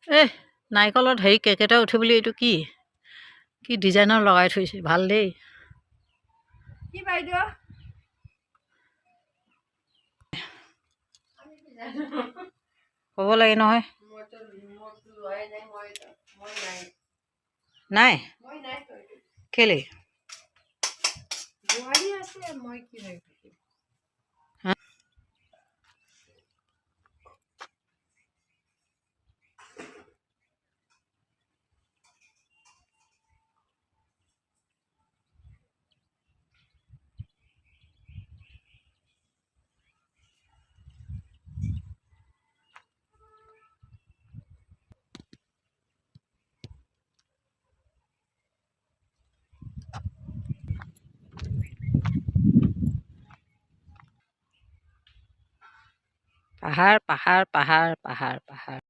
নাৰিকলত হেৰি কেক এটা উঠে বুলি এইটো কি কি ডিজাইনৰ লগাই থৈছে ভাল দেই কি বাইদেউ ক'ব লাগে নহয় নাই কেলে পাহাৰ পাহাৰ পাহাৰ পাহাৰ পাহাৰ